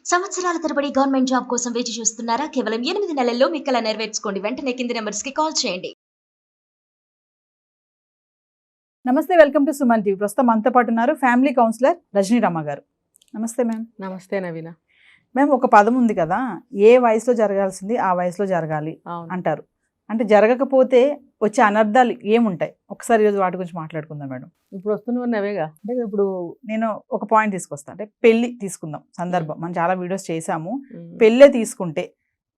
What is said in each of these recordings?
సంవత్సరాల తరబడి government job కోసం వేచి చూస్తున్నారా? కేవలం 8 నెలల్లో మీ కల నెరవేర్చుకోండి. వెంటనే కింది నంబర్స్‌కి కాల్ చేయండి. నమస్తే, వెల్కమ్ టు సుమన్ టీవీ. ప్రస్తుతం మనతో పాటు ఉన్నారు ఫ్యామిలీ కౌన్సిలర్ రజనీ రమ గారు. నమస్తే మ్యామ్. నమస్తే నవీన. మ్యామ్, ఒక పదం ఉంది కదా, ఏ వయసులో జరగాల్సింది ఆ వయసులో జరగాలి అంటారు. అంటే జరగకపోతే వచ్చే అనర్థాలు ఏముంటాయి? ఒకసారి ఈరోజు వాటి గురించి మాట్లాడుకుందాం మేడం. ఇప్పుడు వస్తున్నవన్నీ అవేగా. అంటే ఇప్పుడు నేను ఒక పాయింట్ తీసుకొస్తాను. అంటే పెళ్లి తీసుకుందాం సందర్భం. మనం చాలా వీడియోస్ చేసాము. పెళ్ళే తీసుకుంటే,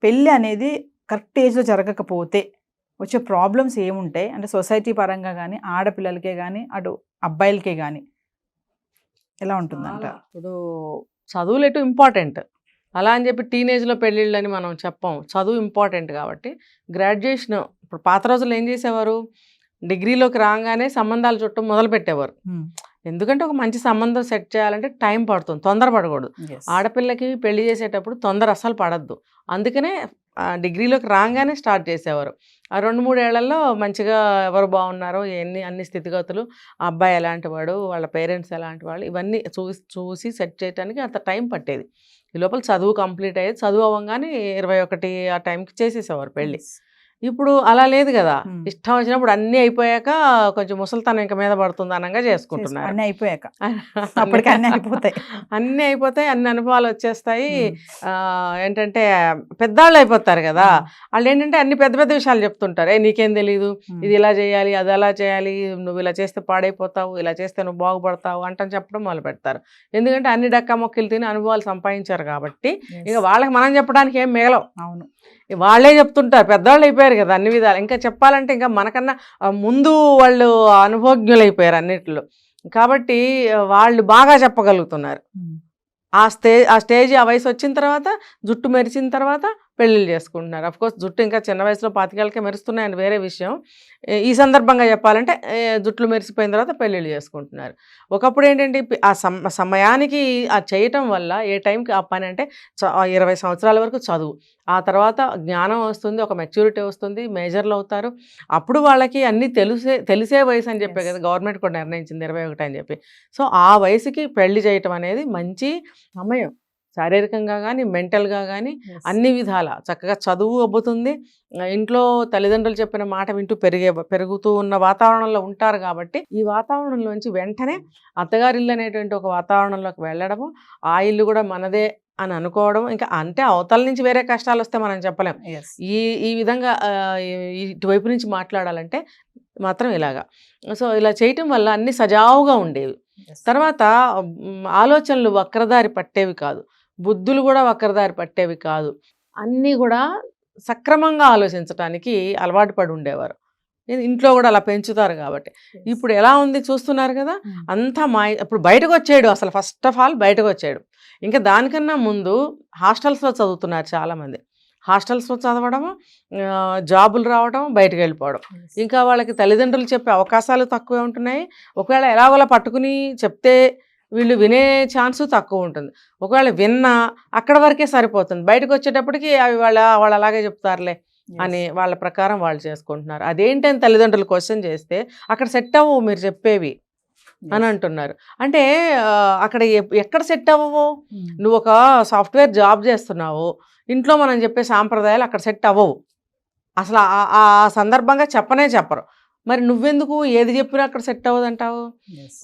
పెళ్ళి అనేది కరెక్ట్ ఏజ్లో జరగకపోతే వచ్చే ప్రాబ్లమ్స్ ఏముంటాయి? అంటే సొసైటీ పరంగా కానీ, ఆడపిల్లలకే కానీ, అటు అబ్బాయిలకే కానీ ఎలా ఉంటుందంట? ఇప్పుడు చదువులు ఎటు ఇంపార్టెంట్, అలా అని చెప్పి టీనేజ్లో పెళ్ళిళ్ళని మనం చెప్పాం. చదువు ఇంపార్టెంట్ కాబట్టి గ్రాడ్యుయేషన్. ఇప్పుడు పాత రోజుల్లో ఏం చేసేవారు, డిగ్రీలోకి రాగానే సంబంధాలు చుట్టం మొదలు పెట్టేవారు. ఎందుకంటే ఒక మంచి సంబంధం సెట్ చేయాలంటే టైం పడుతుంది, తొందర పడకూడదు. ఆడపిల్లకి పెళ్లి చేసేటప్పుడు తొందర అస్సలు పడద్దు. అందుకనే డిగ్రీలోకి రాగానే స్టార్ట్ చేసేవారు. ఆ 2-3 ఏళ్లలో మంచిగా ఎవరు బాగున్నారో, అన్ని స్థితిగతులు, ఆ అబ్బాయి ఎలాంటి వాడు, వాళ్ళ పేరెంట్స్ ఎలాంటి వాళ్ళు, ఇవన్నీ చూసి సెట్ చేయడానికి అంత టైం పట్టేది. ఈ లోపల చదువు కంప్లీట్ అయ్యేది. చదువు అవ్వగానే 21 ఆ టైంకి చేసేసేవారు పెళ్ళి. ఇప్పుడు అలా లేదు కదా. ఇష్టం వచ్చినప్పుడు అన్నీ అయిపోయాక కొంచెం ముసలితనం ఇంకా మీద పడుతుంది అనగా చేసుకుంటున్నారు. అన్నీ అయిపోయాక అప్పటికి అన్నీ అయిపోతాయి. అన్నీ అయిపోతాయి, అన్ని అనుభవాలు వచ్చేస్తాయి. ఏంటంటే పెద్దవాళ్ళు అయిపోతారు కదా. వాళ్ళు ఏంటంటే అన్ని పెద్ద పెద్ద విషయాలు చెప్తుంటారు. నీకేం తెలీదు, ఇది ఇలా చేయాలి, అది అలా చేయాలి, నువ్వు ఇలా చేస్తే పాడైపోతావు, ఇలా చేస్తే నువ్వు బాగుపడతావు అంటని చెప్పడం మొదలు పెడతారు. ఎందుకంటే అన్ని డక్కా మొక్కలు తిని అనుభవాలు సంపాదించారు కాబట్టి ఇక వాళ్ళకి మనం చెప్పడానికి ఏం మిగలవు. అవును, వాళ్ళే చెప్తుంటారు, పెద్దవాళ్ళు అయిపోయారు కదా అన్ని విధాలు. ఇంకా చెప్పాలంటే ఇంకా మనకన్నా ముందు వాళ్ళు అనుభవజ్ఞులైపోయారు అన్నిటిలో. కాబట్టి వాళ్ళు బాగా చెప్పగలుగుతున్నారు. ఆ స్టేజ్ ఆ వయసు వచ్చిన తర్వాత, జుట్టు మెరిచిన తర్వాత పెళ్ళిళ్ళు చేసుకుంటున్నారు. అఫ్కోర్స్ జుట్టు ఇంకా చిన్న వయసులో 25 మెరుస్తున్నాయని వేరే విషయం. ఈ సందర్భంగా చెప్పాలంటే జుట్లు మెరిసిపోయిన తర్వాత పెళ్ళిళ్ళు చేసుకుంటున్నారు. ఒకప్పుడు ఏంటంటే ఆ సమయానికి ఆ చేయటం వల్ల ఏ టైంకి ఆ పని అంటే 20 సంవత్సరాల వరకు చదువు, ఆ తర్వాత జ్ఞానం వస్తుంది, ఒక మెచ్యూరిటీ వస్తుంది, మేజర్లు అవుతారు. అప్పుడు వాళ్ళకి అన్నీ తెలిసే వయసు అని చెప్పే కదా గవర్నమెంట్ కూడా నిర్ణయించింది 21 అని చెప్పి. సో ఆ వయసుకి పెళ్లి చేయటం అనేది మంచి సమయం. శారీరకంగా కానీ, మెంటల్గా కానీ అన్ని విధాల చక్కగా చదువు అబ్బుతుంది. ఇంట్లో తల్లిదండ్రులు చెప్పిన మాట వింటూ పెరుగుతూ ఉన్న వాతావరణంలో ఉంటారు. కాబట్టి ఈ వాతావరణంలోంచి వెంటనే అత్తగారిల్లు అనేటువంటి ఒక వాతావరణంలోకి వెళ్ళడము, ఆ ఇల్లు కూడా మనదే అని అనుకోవడం. ఇంకా అంటే అవతల నుంచి వేరే కష్టాలు వస్తే మనం చెప్పలేం. ఈ విధంగా ఇటువైపు నుంచి మాట్లాడాలంటే మాత్రం ఇలాగా. సో ఇలా చేయటం వల్ల అన్ని సజావుగా ఉండేవి. తర్వాత ఆలోచనలు వక్రదారి పట్టేవి కాదు, బుద్ధులు కూడా వక్రదారి పట్టేవి కాదు. అన్నీ కూడా సక్రమంగా ఆలోచించడానికి అలవాటు పడి ఉండేవారు. ఇంట్లో కూడా అలా పెంచుతారు కాబట్టి. ఇప్పుడు ఎలా ఉంది చూస్తున్నారు కదా, అంతా ఇప్పుడు బయటకు వచ్చాడు. అసలు ఫస్ట్ ఆఫ్ ఆల్ బయటకు వచ్చాడు. ఇంకా దానికన్నా ముందు హాస్టల్స్లో చదువుతున్నారు చాలామంది. హాస్టల్స్లో చదవడము, జాబులు రావడం, బయటకు వెళ్ళిపోవడం. ఇంకా వాళ్ళకి తల్లిదండ్రులు చెప్పే అవకాశాలు తక్కువే ఉంటున్నాయి. ఒకవేళ ఎలాగోలా పట్టుకుని చెప్తే వీళ్ళు వినే ఛాన్సు తక్కువ ఉంటుంది. ఒకవేళ విన్నా అక్కడ వరకే సరిపోతుంది. బయటకు వచ్చేటప్పటికి అవి వాళ్ళు అలాగే చెప్తారులే అని వాళ్ళ ప్రకారం వాళ్ళు చేసుకుంటున్నారు. అదేంటని తల్లిదండ్రులు క్వశ్చన్ చేస్తే అక్కడ సెట్ అవ్వవు మీరు చెప్పేవి అని అంటున్నారు. అంటే అక్కడ ఎక్కడ సెట్ అవ్వవు? నువ్వు ఒక సాఫ్ట్వేర్ జాబ్ చేస్తున్నావు, ఇంట్లో మనం చెప్పే సాంప్రదాయాలు అక్కడ సెట్ అవ్వవు. అసలు ఆ సందర్భంగా చెప్పరు. మరి నువ్వెందుకు ఏది చెప్పినా అక్కడ సెట్ అవ్వదు అంటావు?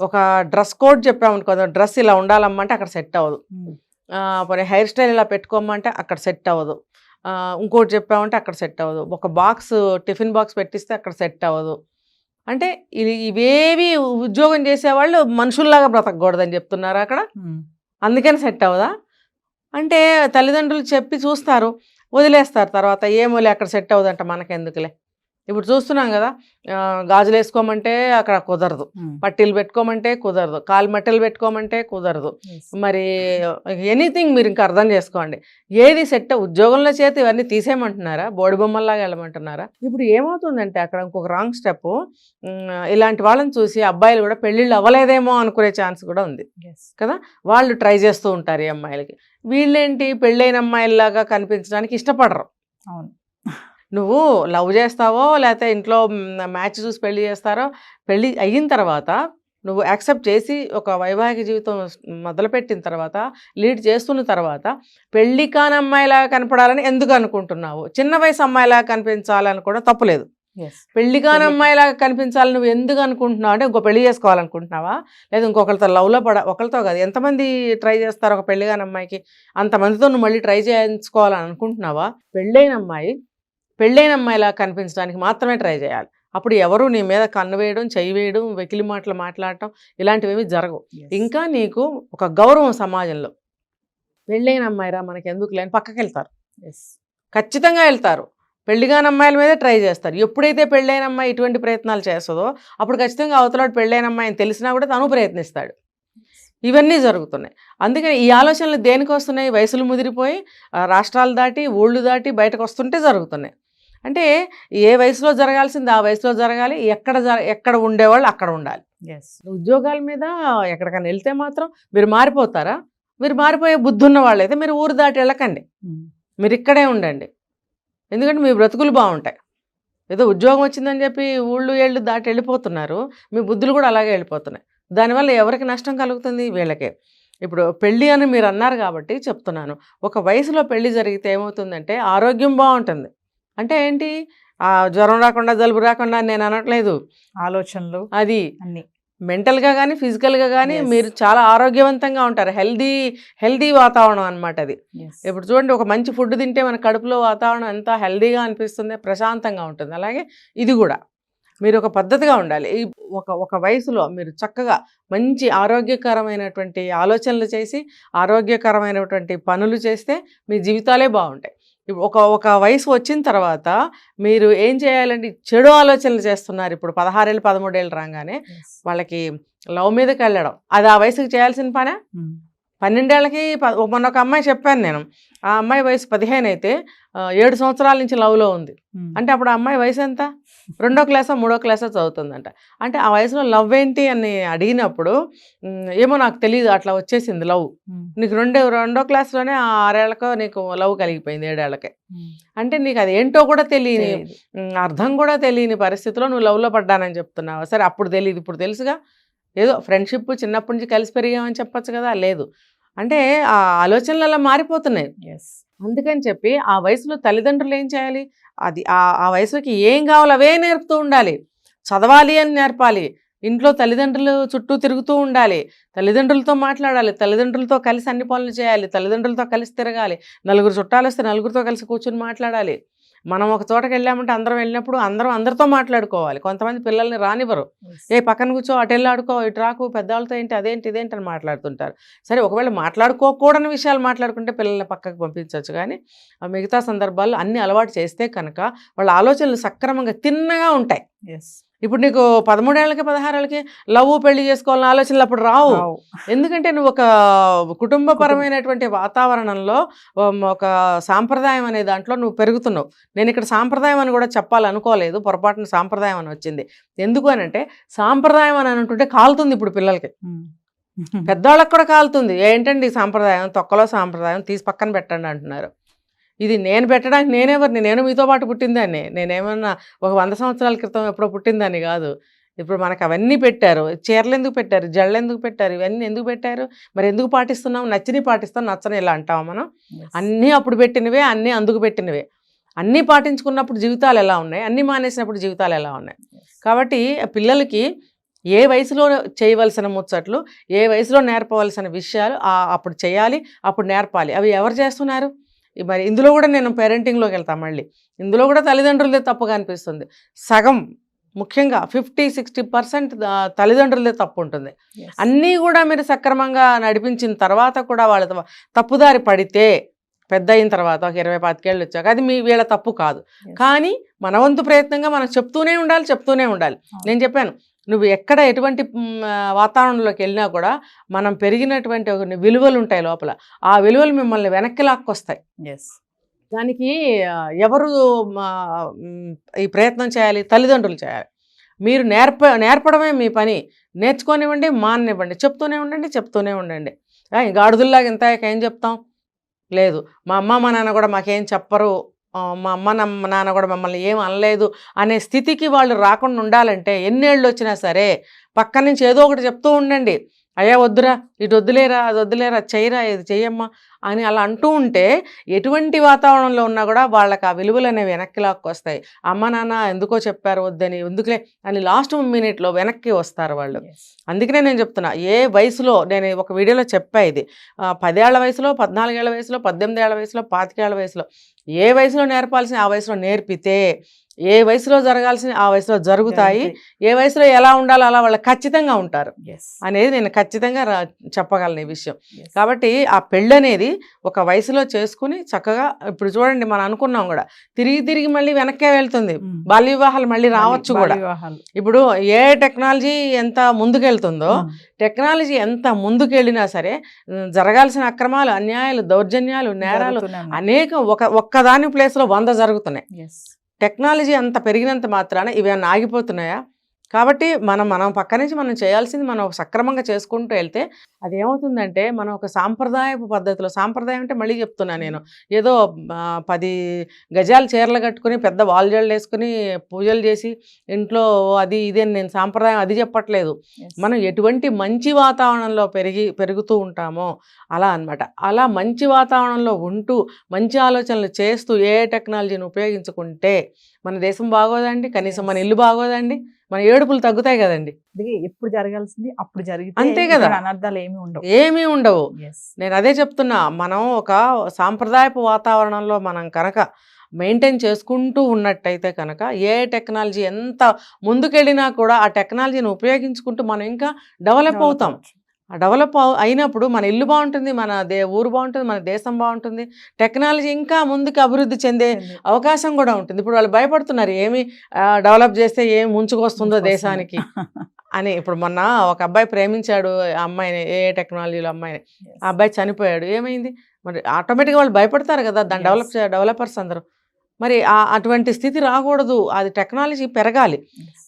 ఒక డ్రెస్ కోడ్ చెప్పామనుకో, డ్రెస్ ఇలా ఉండాలమ్మంటే అక్కడ సెట్ అవ్వదు. మరి హెయిర్ స్టైల్ ఇలా పెట్టుకోమంటే అక్కడ సెట్ అవ్వదు. ఇంకోటి చెప్పామంటే అక్కడ సెట్ అవ్వదు. ఒక టిఫిన్ బాక్స్ పెట్టిస్తే అక్కడ సెట్ అవ్వదు. అంటే ఇవేవి ఉద్యోగం చేసేవాళ్ళు మనుషుల్లాగా బ్రతకూడదని చెప్తున్నారు అక్కడ. అందుకని సెట్ అవ్వదా? అంటే తల్లిదండ్రులు చెప్పి చూస్తారు, వదిలేస్తారు. తర్వాత ఏమోలే అక్కడ సెట్ అవ్వదంట, మనకెందుకులే. ఇప్పుడు చూస్తున్నాం కదా, గాజులు వేసుకోమంటే అక్కడ కుదరదు, పట్టీలు పెట్టుకోమంటే కుదరదు, కాలు మట్టెలు పెట్టుకోమంటే కుదరదు. మరి ఎనీథింగ్ మీరు ఇంకా అర్థం చేసుకోండి, ఏది సెట్. ఉద్యోగంలో చేతి ఇవన్నీ తీసేయమంటున్నారా? బోడి బొమ్మల్లాగా వెళ్ళమంటున్నారా? ఇప్పుడు ఏమవుతుందంటే అక్కడ ఇంకొక రాంగ్ స్టెప్. ఇలాంటి వాళ్ళని చూసి అబ్బాయిలు కూడా పెళ్ళిళ్ళు అవ్వలేదేమో అనుకునే ఛాన్స్ కూడా ఉంది కదా. వాళ్ళు ట్రై చేస్తూ ఉంటారు ఈ అమ్మాయిలకి. వీళ్ళేంటి పెళ్ళైన అమ్మాయిల్లాగా కనిపించడానికి ఇష్టపడరు. అవును, నువ్వు లవ్ చేస్తావో లేకపోతే ఇంట్లో మ్యాచ్ చూసి పెళ్లి చేస్తారో, పెళ్ళి అయిన తర్వాత నువ్వు యాక్సెప్ట్ చేసి ఒక వైవాహిక జీవితం మొదలుపెట్టిన తర్వాత, లీడ్ చేస్తున్న తర్వాత పెళ్లి కాని అమ్మాయిలాగా కనపడాలని ఎందుకు అనుకుంటున్నావు? చిన్న వయసు అమ్మాయిలాగా కనిపించాలని కూడా తప్పులేదు. పెళ్లి కాని అమ్మాయిలాగా కనిపించాలని నువ్వు ఎందుకు అనుకుంటున్నావు అంటే, ఇంకో పెళ్లి చేసుకోవాలనుకుంటున్నావా, లేదా ఇంకొకరితో లవ్లో ఒకరితో కాదు, ఎంతమంది ట్రై చేస్తారు ఒక పెళ్లి కాని అమ్మాయికి? అంతమందితో నువ్వు మళ్ళీ ట్రై చేయించుకోవాలని అనుకుంటున్నావా? పెళ్ళైన అమ్మాయిలాగా కనిపించడానికి మాత్రమే ట్రై చేయాలి. అప్పుడు ఎవరు నీ మీద కన్ను వేయడం, చెయ్యి వేయడం, వెకిలి మాటలు మాట్లాడటం ఇలాంటివి జరగవు. ఇంకా నీకు ఒక గౌరవం సమాజంలో. పెళ్ళైన అమ్మాయిరా మనకి ఎందుకు లేని పక్కకి వెళ్తారు, ఖచ్చితంగా వెళ్తారు. పెళ్లిగాని అమ్మాయిల మీదే ట్రై చేస్తారు. ఎప్పుడైతే పెళ్ళైన అమ్మాయి ఇటువంటి ప్రయత్నాలు చేస్తుందో అప్పుడు ఖచ్చితంగా అవతలాడు పెళ్ళైన అమ్మాయి అని తెలిసినా కూడా తను ప్రయత్నిస్తాడు. ఇవన్నీ జరుగుతున్నాయి. అందుకని ఈ ఆలోచనలు దేనికి వస్తున్నాయి? వయసులు ముదిరిపోయి రాష్ట్రాలు దాటి ఊళ్ళు దాటి బయటకు వస్తుంటే జరుగుతున్నాయి. అంటే ఏ వయసులో జరగాల్సింది ఆ వయసులో జరగాలి. ఎక్కడ ఉండేవాళ్ళు అక్కడ ఉండాలి. ఉద్యోగాల మీద ఎక్కడికైనా వెళ్తే మాత్రం మీరు మారిపోతారా? మీరు మారిపోయే బుద్ధి ఉన్న వాళ్ళైతే మీరు ఊరు దాటి వెళ్ళకండి, మీరు ఇక్కడే ఉండండి. ఎందుకంటే మీ బ్రతుకులు బాగుంటాయి. ఏదో ఉద్యోగం వచ్చిందని చెప్పి ఊళ్ళు ఏళ్ళు దాటి వెళ్ళిపోతున్నారు, మీ బుద్ధులు కూడా అలాగే వెళ్ళిపోతున్నాయి. దానివల్ల ఎవరికి నష్టం కలుగుతుంది? వీళ్ళకే. ఇప్పుడు పెళ్ళి అని మీరు అన్నారు కాబట్టి చెప్తున్నాను. ఒక వయసులో పెళ్ళి జరిగితే ఏమవుతుందంటే ఆరోగ్యం బాగుంటుంది. అంటే ఏంటి? జ్వరం రాకుండా జలుబు రాకుండా నేను అనట్లేదు, ఆలోచనలు అది అన్ని మెంటల్గా కానీ ఫిజికల్గా కానీ మీరు చాలా ఆరోగ్యవంతంగా ఉంటారు. హెల్దీ వాతావరణం అనమాట అది. ఇప్పుడు చూడండి, ఒక మంచి ఫుడ్ తింటే మన కడుపులో వాతావరణం ఎంత హెల్దీగా అనిపిస్తుంది, ప్రశాంతంగా ఉంటుంది. అలాగే ఇది కూడా మీరు ఒక పద్ధతిగా ఉండాలి. ఒక వయసులో మీరు చక్కగా మంచి ఆరోగ్యకరమైనటువంటి ఆలోచనలు చేసి ఆరోగ్యకరమైనటువంటి పనులు చేస్తే మీ జీవితాలే బాగుంటాయి. ఒక వయసు వచ్చిన తర్వాత మీరు ఏం చేయాలంటే చెడు ఆలోచనలు చేస్తున్నారు. ఇప్పుడు 16 ఏళ్ళు 13 ఏళ్ళు రాగానే వాళ్ళకి లవ్ మీదకి వెళ్ళడం, అది ఆ వయసుకి చేయాల్సిన పనే. 12 ఏళ్ళకి మొన్న ఒక అమ్మాయి చెప్పాను నేను, ఆ అమ్మాయి వయసు 15 అయితే 7 సంవత్సరాల నుంచి లవ్లో ఉంది. అంటే అప్పుడు ఆ అమ్మాయి వయసు ఎంత? 2వ క్లాసో 3వ క్లాసో చదువుతుందంట. అంటే ఆ వయసులో లవ్ ఏంటి అని అడిగినప్పుడు ఏమో నాకు తెలియదు, అట్లా వచ్చేసింది లవ్. నీకు 2వ క్లాస్లోనే 6 ఏళ్ళకో నీకు లవ్ కలిగిపోయింది, 7 ఏళ్ళకే. అంటే నీకు అది ఏంటో కూడా తెలియని, అర్థం కూడా తెలియని పరిస్థితిలో నువ్వు లవ్లో పడ్డానని చెప్తున్నావు. సరే అప్పుడు తెలియదు, ఇప్పుడు తెలుసుగా. ఏదో ఫ్రెండ్షిప్ చిన్నప్పటి నుంచి కలిసి పెరిగామని చెప్పచ్చు కదా. లేదు అంటే ఆ ఆలోచనలు అలా మారిపోతున్నాయి. అందుకని చెప్పి ఆ వయసులో తల్లిదండ్రులు ఏం చేయాలి? అది ఆ వయసుకి ఏం కావాలో అవే నేర్పుతూ ఉండాలి. చదవాలి అని నేర్పాలి. ఇంట్లో తల్లిదండ్రులు చుట్టూ తిరుగుతూ ఉండాలి, తల్లిదండ్రులతో మాట్లాడాలి, తల్లిదండ్రులతో కలిసి అన్ని పనులు చేయాలి, తల్లిదండ్రులతో కలిసి తిరగాలి. నలుగురు చుట్టాలు వస్తే నలుగురితో కలిసి కూర్చుని మాట్లాడాలి. మనం ఒక చోటకి వెళ్ళామంటే అందరం వెళ్ళినప్పుడు అందరితో మాట్లాడుకోవాలి. కొంతమంది పిల్లల్ని రానివ్వరు, పక్కన కూర్చో, అటు వెళ్ళి ఆడుకో, ఇటు రాకు, పెద్దవాళ్ళతో ఏంటి అదేంటి ఇదేంటి అని మాట్లాడుతుంటారు. సరే ఒకవేళ మాట్లాడుకోకూడని విషయాలు మాట్లాడుకుంటే పిల్లల్ని పక్కకు పంపించవచ్చు. కానీ మిగతా సందర్భాల్లో అన్ని అలవాటు చేస్తే కనుక వాళ్ళ ఆలోచనలు సక్రమంగా తిన్నగా ఉంటాయి. ఇప్పుడు నీకు 13 ఏళ్ళకి 16 ఏళ్ళకి లవ్ పెళ్లి చేసుకోవాలని ఆలోచనలు అప్పుడు రావు. ఎందుకంటే నువ్వు ఒక కుటుంబపరమైనటువంటి వాతావరణంలో ఒక సాంప్రదాయం అనే దాంట్లో నువ్వు పెరుగుతున్నావు. నేను ఇక్కడ సాంప్రదాయం అని కూడా చెప్పాలనుకోలేదు, పొరపాటున సాంప్రదాయం అని వచ్చింది. ఎందుకు అని అంటే సాంప్రదాయం అని అంటుంటే కాలుతుంది ఇప్పుడు పిల్లలకి, పెద్దవాళ్ళకి కూడా కాలుతుంది. ఏంటండి సాంప్రదాయం, తొక్కలో సాంప్రదాయం తీసి పక్కన పెట్టండి అంటున్నారు. ఇది నేను పెట్టడానికి నేనెవరిని? నేను మీతో పాటు పుట్టిందాన్ని. నేనేమన్నా ఒక 100 సంవత్సరాల క్రితం ఎప్పుడో పుట్టిందాన్ని కాదు. ఇప్పుడు మనకు అవన్నీ పెట్టారు. చీరలు ఎందుకు పెట్టారు, జళ్ళు ఎందుకు పెట్టారు, ఇవన్నీ ఎందుకు పెట్టారు? మరి ఎందుకు పాటిస్తున్నాం? నచ్చిని పాటిస్తాం, నచ్చని ఇలా అంటాం మనం. అన్నీ అప్పుడు పెట్టినవే, అన్నీ అందుకు పెట్టినవే. అన్నీ పాటించుకున్నప్పుడు జీవితాలు ఎలా ఉన్నాయి, అన్నీ మానేసినప్పుడు జీవితాలు ఎలా ఉన్నాయి? కాబట్టి పిల్లలకి ఏ వయసులో చేయవలసిన ముచ్చట్లు, ఏ వయసులో నేర్పవలసిన విషయాలు అప్పుడు చేయాలి, అప్పుడు నేర్పాలి. అవి ఎవరు చేస్తున్నారు? మరి ఇందులో కూడా నేను పేరెంటింగ్లోకి వెళ్తాను. మళ్ళీ ఇందులో కూడా తల్లిదండ్రులదే తప్పుగా అనిపిస్తుంది. సగం ముఖ్యంగా 50-60% తల్లిదండ్రులదే తప్పు ఉంటుంది. అన్నీ కూడా మీరు సక్రమంగా నడిపించిన తర్వాత కూడా వాళ్ళ తప్పుదారి పడితే పెద్ద అయిన తర్వాత ఒక 20-25 ఏళ్ళు వచ్చాక అది వీళ్ళ తప్పు కాదు. కానీ మన వంతు ప్రయత్నంగా మనం చెప్తూనే ఉండాలి. నేను చెప్పాను, నువ్వు ఎక్కడ ఎటువంటి వాతావరణంలోకి వెళ్ళినా కూడా మనం పెరిగినటువంటి విలువలు ఉంటాయి లోపల, ఆ విలువలు మిమ్మల్ని వెనక్కి లాక్కొస్తాయి. దానికి ఎవరు ఈ ప్రయత్నం చేయాలి? తల్లిదండ్రులు చేయాలి. మీరు నేర్పడమే మీ పని. నేర్చుకోనివ్వండి, మాననివ్వండి, చెప్తూనే ఉండండి. గాడిదల్లాగా ఇంత ఏం చెప్తాం? లేదు, మా అమ్మ మా నాన్న కూడా మాకేం చెప్పరు మా అమ్మ నాన్న కూడా మమ్మల్ని ఏం అనలేదు అనే స్థితికి వాళ్ళు రాకుండా ఉండాలంటే ఎన్నేళ్ళు వచ్చినా సరే పక్క నుంచి ఏదో ఒకటి చెప్తూ ఉండండి. అయ్యా వద్దురా, ఇటు వద్దులేరా, అది వద్దులేరా, చెయ్యరా, ఇది చెయ్యమ్మా అని అలా అంటూ ఉంటే ఎటువంటి వాతావరణంలో ఉన్నా కూడా వాళ్ళకి ఆ విలువలు అనేవి వెనక్కి లాక్కొస్తాయి. అమ్మ నాన్న ఎందుకో చెప్పారు వద్దని, ఎందుకులే అని లాస్ట్ మినిట్లో వెనక్కి వస్తారు వాళ్ళు. అందుకనే నేను చెప్తున్నా, ఏ వయసులో, నేను ఒక వీడియోలో చెప్పా ఇది, 10 ఏళ్ల వయసులో, 14 ఏళ్ల వయసులో, 18 ఏళ్ల వయసులో, 25 ఏళ్ల వయసులో, ఏ వయసులో నేర్పాల్సిన ఆ వయసులో నేర్పితే ఏ వయసులో జరగాల్సిన ఆ వయసులో జరుగుతాయి. ఏ వయసులో ఎలా ఉండాలో అలా వాళ్ళు ఖచ్చితంగా ఉంటారు అనేది నేను ఖచ్చితంగా చెప్పగలను ఈ విషయం. కాబట్టి ఆ పెళ్ళి అనేది ఒక వయసులో చేసుకుని చక్కగా, ఇప్పుడు చూడండి మనం అనుకున్నాం కూడా తిరిగి మళ్ళీ వెనక్కే వెళ్తుంది. బాల్య వివాహాలు మళ్ళీ రావచ్చు కూడా. ఇప్పుడు ఏ టెక్నాలజీ ఎంత ముందుకెళ్తుందో, టెక్నాలజీ ఎంత ముందుకెళ్ళినా సరే జరగాల్సిన అక్రమాలు, అన్యాయాలు, దౌర్జన్యాలు, నేరాలు అనేక ఒక్కదాని ప్లేస్లో 100 జరుగుతున్నాయి. టెక్నాలజీ అంత పెరిగినంత మాత్రాన ఇవన్నీ ఆగిపోతున్నాయా? కాబట్టి మనం పక్క నుంచి మనం చేయాల్సింది మనం సక్రమంగా చేసుకుంటూ వెళ్తే అదేమవుతుందంటే, మనం ఒక సాంప్రదాయపు పద్ధతిలో, సాంప్రదాయం అంటే మళ్ళీ చెప్తున్నా నేను, ఏదో 10 గజాలు చీరలు కట్టుకుని పెద్ద వాల్జళ్ళు వేసుకుని పూజలు చేసి ఇంట్లో అది ఇది అని నేను సాంప్రదాయం అది చెప్పట్లేదు. మనం ఎటువంటి మంచి వాతావరణంలో పెరుగుతూ ఉంటామో అలా అన్నమాట. అలా మంచి వాతావరణంలో ఉంటూ మంచి ఆలోచనలు చేస్తూ ఏ టెక్నాలజీని ఉపయోగించుకుంటే మన దేశం బాగోదండి, కనీసం మన ఇల్లు బాగోదండి, మన ఏడుపులు తగ్గుతాయి కదండి. ఎప్పుడు జరగాల్సింది అప్పుడు జరిగితే అంతే కదా, అనర్థాలు ఏమీ ఉండవు. నేను అదే చెప్తున్నా, మనం ఒక సాంప్రదాయపు వాతావరణంలో మనం కనుక మెయింటైన్ చేసుకుంటూ ఉన్నట్టయితే కనుక ఏ టెక్నాలజీ ఎంత ముందుకెళ్ళినా కూడా ఆ టెక్నాలజీని ఉపయోగించుకుంటూ మనం ఇంకా డెవలప్ అవుతాం. డెవలప్ అయినప్పుడు మన ఇల్లు బాగుంటుంది, మన ఊరు బాగుంటుంది, మన దేశం బాగుంటుంది, టెక్నాలజీ ఇంకా ముందుకు అభివృద్ధి చెందే అవకాశం కూడా ఉంటుంది. ఇప్పుడు వాళ్ళు భయపడుతున్నారు, ఏమి డెవలప్ చేస్తే ఏమి ముంచుకొస్తుందో దేశానికి అని. ఇప్పుడు మొన్న ఒక అబ్బాయి ప్రేమించాడు అమ్మాయిని, ఏ టెక్నాలజీలో అమ్మాయిని, ఆ అబ్బాయి చనిపోయాడు. ఏమైంది మరి? ఆటోమేటిక్గా వాళ్ళు భయపడతారు కదా, దాన్ని డెవలపర్స్ అందరూ. మరి అటువంటి స్థితి రాకూడదు. అది టెక్నాలజీ పెరగాలి.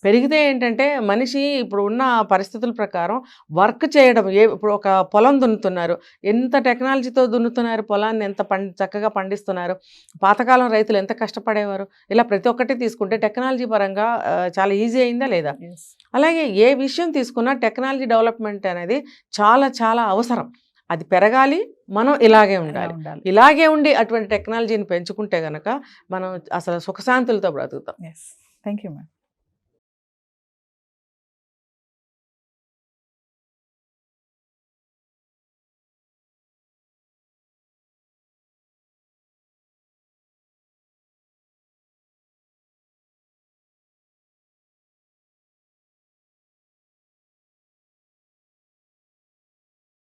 పెరిగితే ఏంటంటే మనిషి ఇప్పుడు ఉన్న పరిస్థితుల ప్రకారం వర్క్ చేయడం, ఇప్పుడు ఒక పొలం దున్నుతున్నారు, ఎంత టెక్నాలజీతో దున్నుతున్నారు, పొలాన్ని ఎంత చక్కగా పండిస్తున్నారు. పాతకాలం రైతులు ఎంత కష్టపడేవారు. ఇలా ప్రతి ఒక్కటి తీసుకుంటే టెక్నాలజీ పరంగా చాలా ఈజీ అయిందా లేదా? అలాగే ఏ విషయం తీసుకున్నా టెక్నాలజీ డెవలప్మెంట్ అనేది చాలా చాలా అవసరం. అది పెరగాలి, మనం ఇలాగే ఉండాలి. ఇలాగే ఉండి అటువంటి టెక్నాలజీని పెంచుకుంటే కనుక మనం అసలు సుఖశాంతులతో బ్రతుకుతాం. Thank you ma'am.